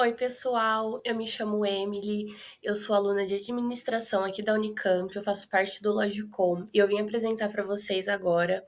Oi, pessoal. Eu me chamo Emily, eu sou aluna de administração aqui da Unicamp, eu faço parte do Logicom e eu vim apresentar para vocês agora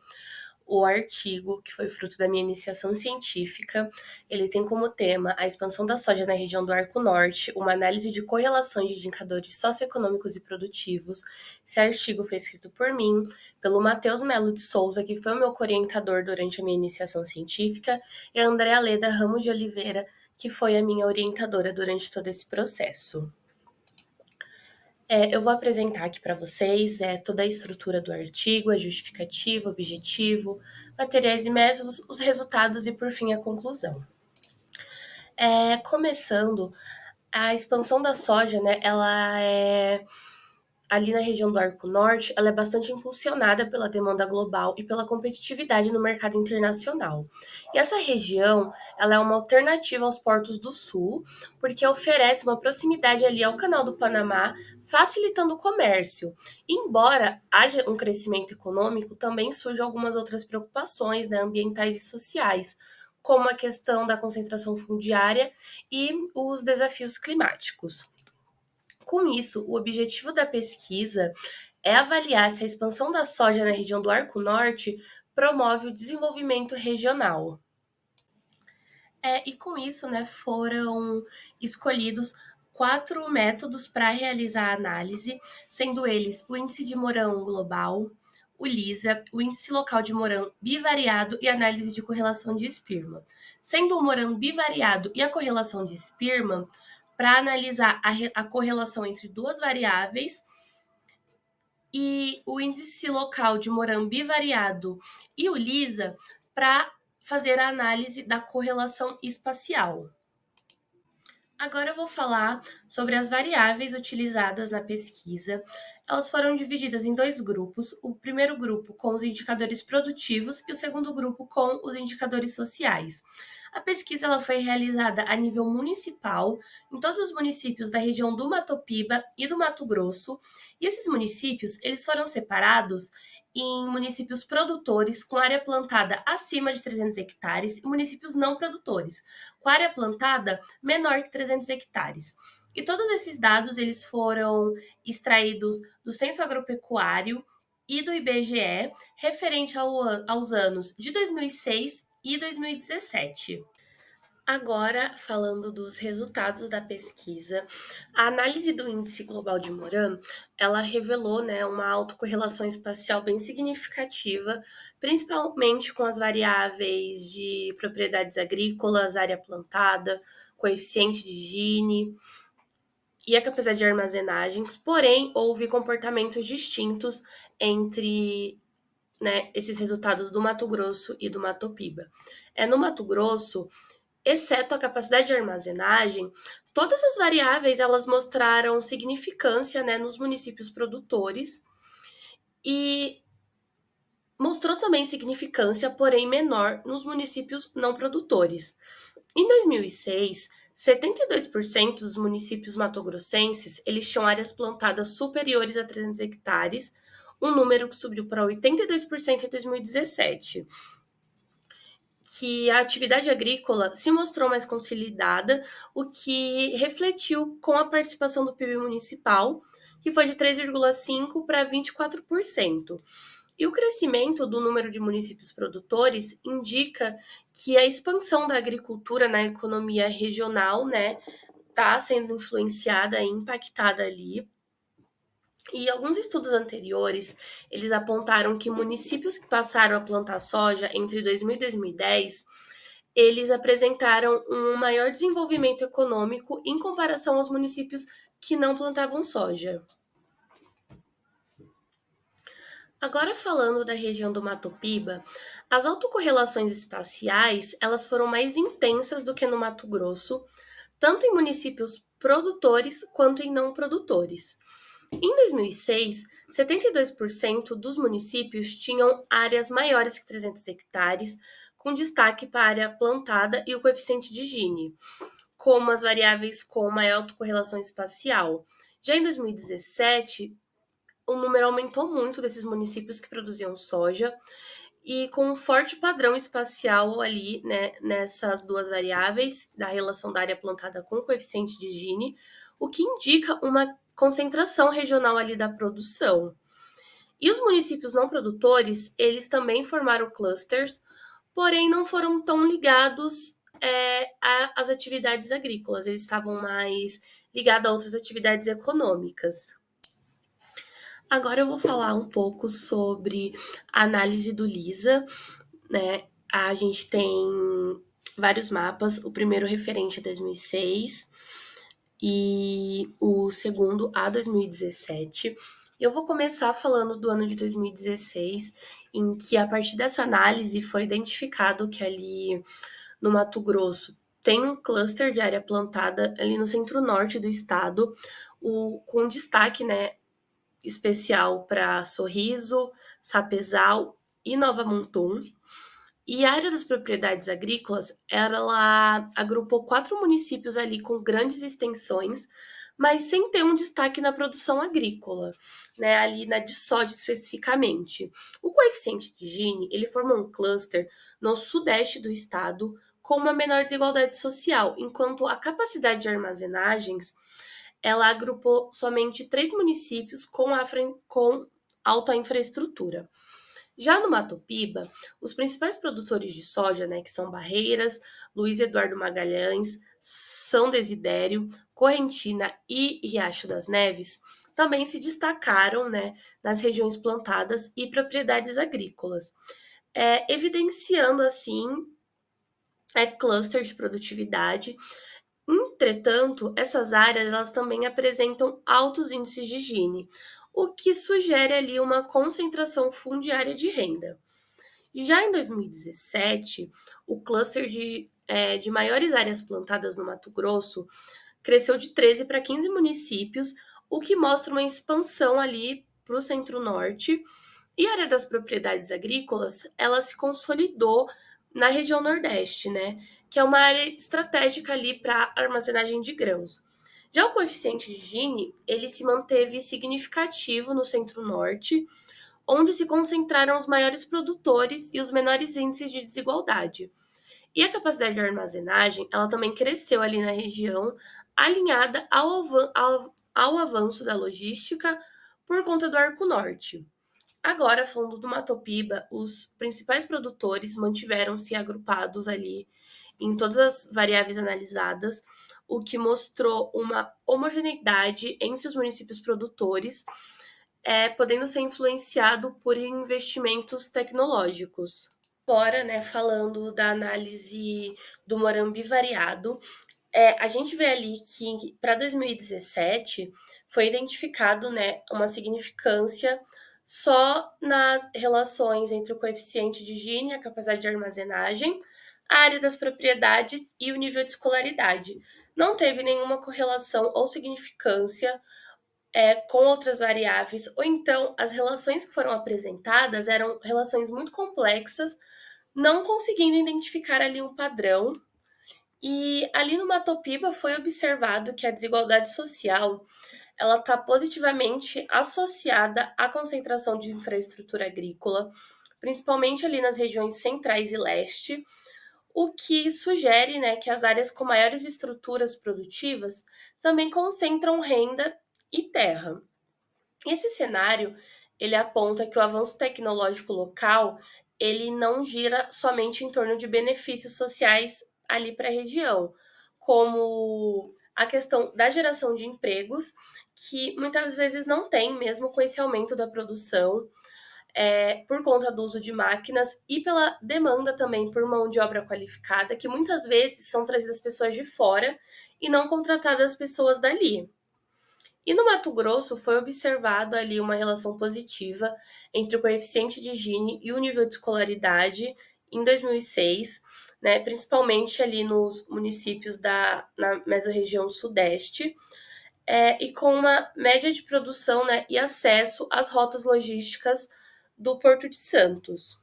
o artigo que foi fruto da minha iniciação científica. Ele tem como tema a expansão da soja na região do Arco Norte, uma análise de correlações de indicadores socioeconômicos e produtivos. Esse artigo foi escrito por mim, pelo Matheus Melo de Souza, que foi o meu orientador durante a minha iniciação científica, e a Andréa Leda Ramos de Oliveira, que foi a minha orientadora durante todo esse processo. Eu vou apresentar aqui para vocês toda a estrutura do artigo, a justificativa, o objetivo, materiais e métodos, os resultados e, por fim, a conclusão. Começando, a expansão da soja, né, ela é ali na região do Arco Norte, ela é bastante impulsionada pela demanda global e pela competitividade no mercado internacional. E essa região, ela é uma alternativa aos portos do Sul, porque oferece uma proximidade ali ao Canal do Panamá, facilitando o comércio. Embora haja um crescimento econômico, também surgem algumas outras preocupações, né, ambientais e sociais, como a questão da concentração fundiária e os desafios climáticos. Com isso, o objetivo da pesquisa é avaliar se a expansão da soja na região do Arco Norte promove o desenvolvimento regional. E com isso, né, foram escolhidos 4 métodos para realizar a análise, sendo eles o índice de Mourão global, o LISA, o índice local de Mourão bivariado e análise de correlação de Spearman. Sendo o Mourão bivariado e a correlação de Spearman para analisar a correlação entre duas variáveis, e o índice local de Mourão bivariado e o LISA para fazer a análise da correlação espacial. Agora eu vou falar sobre as variáveis utilizadas na pesquisa. Elas foram divididas em 2 grupos. O primeiro grupo com os indicadores produtivos e o segundo grupo com os indicadores sociais. A pesquisa ela foi realizada a nível municipal, em todos os municípios da região do Mato Piba e do Mato Grosso. E esses municípios eles foram separados em municípios produtores com área plantada acima de 300 hectares e municípios não produtores, com área plantada menor que 300 hectares. E todos esses dados eles foram extraídos do Censo Agropecuário e do IBGE, referente aos anos de 2006 e 2017. Agora, falando dos resultados da pesquisa, a análise do índice global de Moran, ela revelou, né, uma autocorrelação espacial bem significativa, principalmente com as variáveis de propriedades agrícolas, área plantada, coeficiente de Gini e a capacidade de armazenagens, porém, houve comportamentos distintos entre, né, esses resultados do Mato Grosso e do Mato Piba. No Mato Grosso, exceto a capacidade de armazenagem, todas as variáveis elas mostraram significância, né, nos municípios produtores e mostrou também significância, porém menor, nos municípios não produtores. Em 2006, 72% dos municípios matogrossenses eles tinham áreas plantadas superiores a 300 hectares, um número que subiu para 82% em 2017. Que a atividade agrícola se mostrou mais consolidada, o que refletiu com a participação do PIB municipal, que foi de 3,5% para 24%. E o crescimento do número de municípios produtores indica que a expansão da agricultura na economia regional, né, está sendo influenciada e impactada ali. E alguns estudos anteriores, eles apontaram que municípios que passaram a plantar soja entre 2000 e 2010, eles apresentaram um maior desenvolvimento econômico em comparação aos municípios que não plantavam soja. Agora falando da região do Mato Piba, as autocorrelações espaciais, elas foram mais intensas do que no Mato Grosso, tanto em municípios produtores quanto em não produtores. Em 2006, 72% dos municípios tinham áreas maiores que 300 hectares, com destaque para a área plantada e o coeficiente de Gini, como as variáveis com maior autocorrelação espacial. Já em 2017, o número aumentou muito desses municípios que produziam soja, e com um forte padrão espacial ali, né, nessas duas variáveis, da relação da área plantada com o coeficiente de Gini, o que indica uma concentração regional ali da produção. E os municípios não produtores, eles também formaram clusters, porém não foram tão ligados às atividades agrícolas, eles estavam mais ligados a outras atividades econômicas. Agora eu vou falar um pouco sobre a análise do LISA, né? A gente tem vários mapas, o primeiro referente a 2006 e o segundo a 2017. Eu vou começar falando do ano de 2016, em que a partir dessa análise foi identificado que ali no Mato Grosso tem um cluster de área plantada ali no centro-norte do estado, com destaque, né, especial para Sorriso, Sapezal e Nova Mutum. E a área das propriedades agrícolas, ela agrupou 4 municípios ali com grandes extensões, mas sem ter um destaque na produção agrícola, né, ali na de soja especificamente. O coeficiente de Gini, ele formou um cluster no sudeste do estado com uma menor desigualdade social, enquanto a capacidade de armazenagens, ela agrupou somente 3 municípios com alta infraestrutura. Já no Mato Piba, os principais produtores de soja, né, que são Barreiras, Luiz Eduardo Magalhães, São Desidério, Correntina e Riacho das Neves, também se destacaram, né, nas regiões plantadas e propriedades agrícolas, evidenciando assim cluster de produtividade. Entretanto, essas áreas elas também apresentam altos índices de Gini, o que sugere ali uma concentração fundiária de renda. Já em 2017, o cluster de maiores áreas plantadas no Mato Grosso cresceu de 13 para 15 municípios, o que mostra uma expansão ali para o centro-norte. E a área das propriedades agrícolas, ela se consolidou na região Nordeste, né? Que é uma área estratégica ali para armazenagem de grãos. Já o coeficiente de Gini, ele se manteve significativo no Centro-Norte, onde se concentraram os maiores produtores e os menores índices de desigualdade. E a capacidade de armazenagem, ela também cresceu ali na região, alinhada ao avanço da logística por conta do Arco Norte. Agora, falando do Mato Piba, os principais produtores mantiveram-se agrupados ali em todas as variáveis analisadas, o que mostrou uma homogeneidade entre os municípios produtores, podendo ser influenciado por investimentos tecnológicos. Agora, né, falando da análise do Morambi variado, a gente vê ali que para 2017 foi identificado, né, uma significância só nas relações entre o coeficiente de Gini, a capacidade de armazenagem, a área das propriedades e o nível de escolaridade. Não teve nenhuma correlação ou significância com outras variáveis, ou então as relações que foram apresentadas eram relações muito complexas, não conseguindo identificar ali um padrão. E ali no Mato Piba foi observado que a desigualdade social ela está positivamente associada à concentração de infraestrutura agrícola, principalmente ali nas regiões centrais e leste, o que sugere, né, que as áreas com maiores estruturas produtivas também concentram renda e terra. Esse cenário, ele aponta que o avanço tecnológico local, ele não gira somente em torno de benefícios sociais ali para a região, como a questão da geração de empregos, que muitas vezes não tem, mesmo com esse aumento da produção, por conta do uso de máquinas e pela demanda também por mão de obra qualificada, que muitas vezes são trazidas pessoas de fora e não contratadas pessoas dali. E no Mato Grosso foi observado ali uma relação positiva entre o coeficiente de Gini e o nível de escolaridade em 2006, né, principalmente ali nos municípios na mesorregião sudeste, e com uma média de produção, né, e acesso às rotas logísticas do Porto de Santos.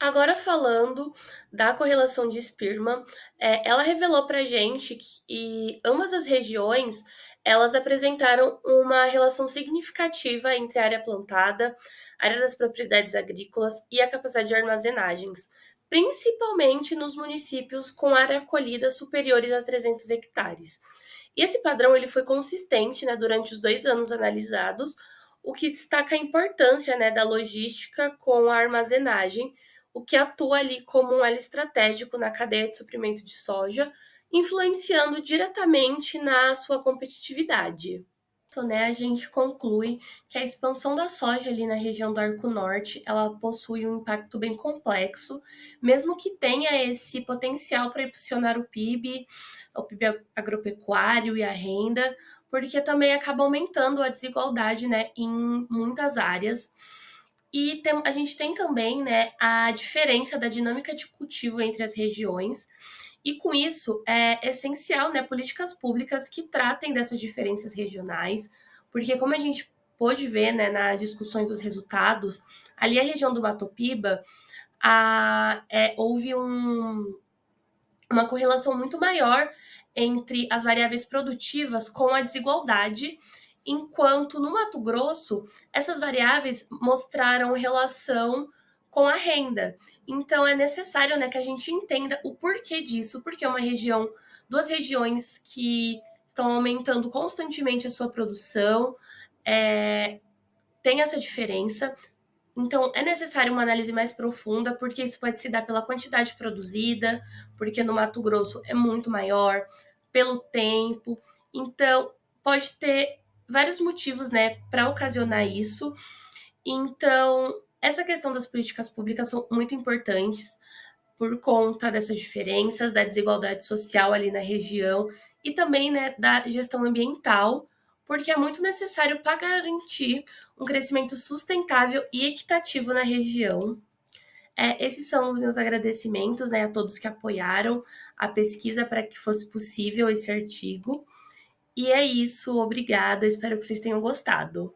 Agora falando da correlação de Spearman, ela revelou para a gente que ambas as regiões elas apresentaram uma relação significativa entre a área plantada, a área das propriedades agrícolas e a capacidade de armazenagens, principalmente nos municípios com área colhida superiores a 300 hectares. E esse padrão ele foi consistente, né, durante os 2 anos analisados, o que destaca a importância, né, da logística com a armazenagem, o que atua ali como um elo estratégico na cadeia de suprimento de soja, influenciando diretamente na sua competitividade. Então, né, a gente conclui que a expansão da soja ali na região do Arco Norte, ela possui um impacto bem complexo, mesmo que tenha esse potencial para impulsionar o PIB agropecuário e a renda, porque também acaba aumentando a desigualdade, né, em muitas áreas. E a gente tem também, né, a diferença da dinâmica de cultivo entre as regiões, e com isso é essencial, né, políticas públicas que tratem dessas diferenças regionais, porque como a gente pôde ver, né, nas discussões dos resultados, ali a região do Mato Piba, houve uma correlação muito maior entre as variáveis produtivas com a desigualdade, enquanto no Mato Grosso essas variáveis mostraram relação com a renda. Então é necessário, né, que a gente entenda o porquê disso, porque é uma região, duas regiões que estão aumentando constantemente a sua produção, tem essa diferença. Então, é necessário uma análise mais profunda, porque isso pode se dar pela quantidade produzida, porque no Mato Grosso é muito maior, pelo tempo. Então, pode ter vários motivos, né, para ocasionar isso. Então, essa questão das políticas públicas são muito importantes por conta dessas diferenças, da desigualdade social ali na região e também, né, da gestão ambiental, porque é muito necessário para garantir um crescimento sustentável e equitativo na região. Esses são os meus agradecimentos, né, a todos que apoiaram a pesquisa para que fosse possível esse artigo. E é isso, obrigada, espero que vocês tenham gostado.